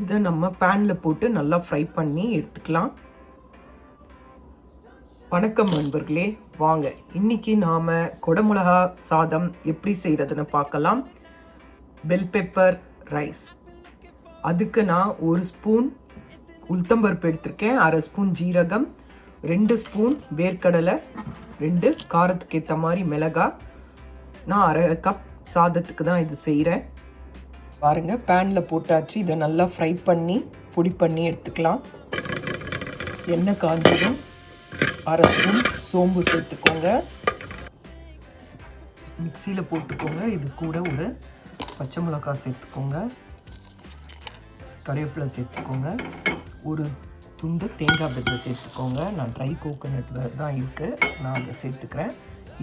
இதை நம்ம பேனில் போட்டு நல்லா ஃப்ரை பண்ணி எடுத்துக்கலாம். வணக்கம் நண்பர்களே, வாங்க இன்னைக்கு நாம் குடமிளகா சாதம் எப்படி செய்கிறதுன்னு பார்க்கலாம். Bell pepper rice. அதுக்கு நான் 1 ஸ்பூன் உளுத்தம்பருப்பு எடுத்திருக்கேன், 1/2 ஸ்பூன் ஜீரகம், 2 ஸ்பூன் வேர்க்கடலை, 2 காரத்துக்கு ஏற்ற மாதிரி மிளகாய். நான் 1/2 கப் சாதத்துக்கு தான் இது செய்கிறேன். பாருங்கள், பேனில் போட்டாச்சு. இதை நல்லா ஃப்ரை பண்ணி பொடி பண்ணி எடுத்துக்கலாம். எண்ணெய் காஞ்சதும் 1/2 ஸ்பூன் சோம்பு சேர்த்துக்கோங்க, மிக்சியில் போட்டுக்கோங்க. இது கூட ஒரு பச்சை மிளகாய் சேர்த்துக்கோங்க, கறிவேப்பிலை சேர்த்துக்கோங்க, ஒரு துண்டு தேங்காய் பச்சை சேர்த்துக்கோங்க. நான் ட்ரை கோகோனட் தான் இருக்குது, நான் அதை சேர்த்துக்கிறேன்.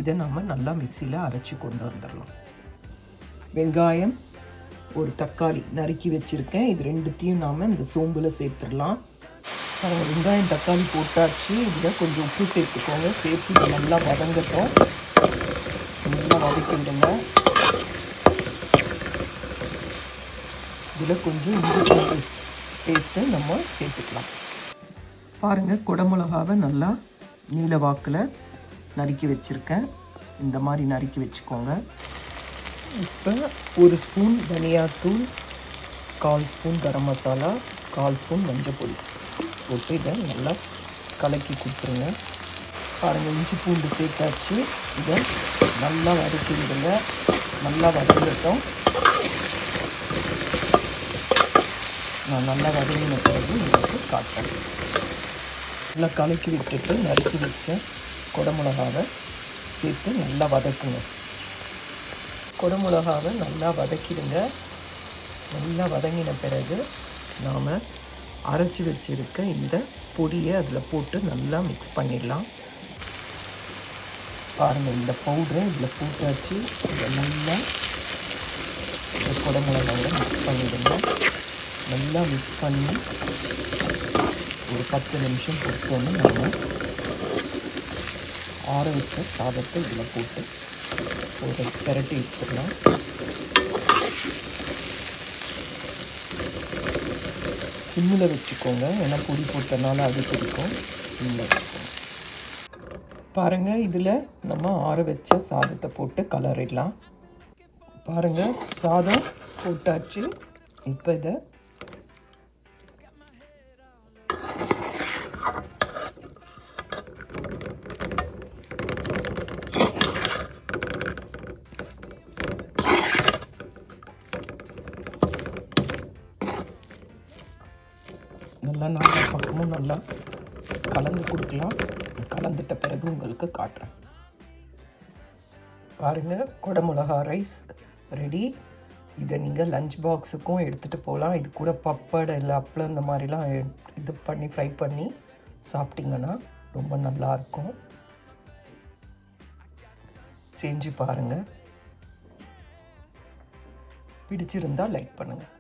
இதை நம்ம நல்லா மிக்சியில் அரைச்சி கொண்டு வந்துடலாம். வெங்காயம், ஒரு தக்காளி நறுக்கி வச்சுருக்கேன். இது ரெண்டுத்தையும் நாம் இந்த சோம்பில் சேர்த்துடலாம். வெங்காயம் தக்காளி போட்டாச்சு. இதில் கொஞ்சம் உப்பு சேர்த்துக்கோங்க. சேர்த்து இதை நல்லா வதங்கட்டும். நல்லா வதக்கி விடுங்க. இதில் கொஞ்சம் இஞ்சி பூண்டு பேஸ்ட்டு நம்ம சேர்த்துக்கலாம். பாருங்கள், குடமிளகாவை நல்லா நீல வாக்கில் நறுக்கி வச்சுருக்கேன். இந்த மாதிரி நறுக்கி வச்சுக்கோங்க. இப்போ 1 ஸ்பூன் தனியாத்தூள், 1/4 ஸ்பூன் கரம் மசாலா, 1/4 ஸ்பூன் மஞ்சள் பொடி போட்டு இதை நல்லா கலக்கி கொடுத்துருங்க. பாருங்கள், இஞ்சி பூண்டு சேர்த்தாச்சு. இதை நல்லா வதக்கி விடுங்க. நல்லா வதங்கட்டும். நான் நல்லா வதங்கின பிறகு உங்களுக்கு காட்டுறேன். நல்லா கலக்கி விட்டுட்டு நறுக்கி வச்ச குடமிளகாவை சேர்த்து நல்லா வதக்குங்க. குடமிளகாவை நல்லா வதக்கிடுங்க. நல்லா வதங்கின பிறகு நாம் அரைச்சி வச்சுருக்க இந்த பொடியை அதில் போட்டு நல்லா மிக்ஸ் பண்ணிடலாம். பாருங்கள், இந்த பவுடரை இதில் போட்டாச்சு. இதை நல்லா இந்த குடமிளகாவை மிக்ஸ் பண்ணிவிடுங்க. நல்லா மிக்ஸ் பண்ணி ஒரு 10 நிமிஷம் பொறுத்தோன்னு நம்ம ஆற வச்ச சாதத்தை இதில் போட்டு ஒரு பெரட்டி எடுத்துடலாம். சிம்மில் வச்சுக்கோங்க, ஏன்னா பொடி போட்டனால அடிச்சிருக்கும். சிம்மில் வச்சுக்கோங்க. பாருங்கள், இதில் நம்ம ஆற வச்ச சாதத்தை போட்டு கலரிடலாம். பாருங்கள், சாதம் போட்டாச்சு. இப்போ இதை நல்லா 4 பக்கமும் நல்லா கலந்து கொடுக்கலாம். கலந்துட்ட பிறகு உங்களுக்கு காட்டுறேன். பாருங்கள், குடமிளகா ரைஸ் ரெடி. இதை நீங்கள் லஞ்ச் பாக்ஸுக்கும் எடுத்துகிட்டு போகலாம். இது கூட பப்படை இல்லை அப்பளம் இந்த மாதிரிலாம் இது பண்ணி ஃப்ரை பண்ணி சாப்பிட்டிங்கன்னா ரொம்ப நல்லாயிருக்கும். செஞ்சு பாருங்கள். பிடிச்சிருந்தால் லைக் பண்ணுங்கள்.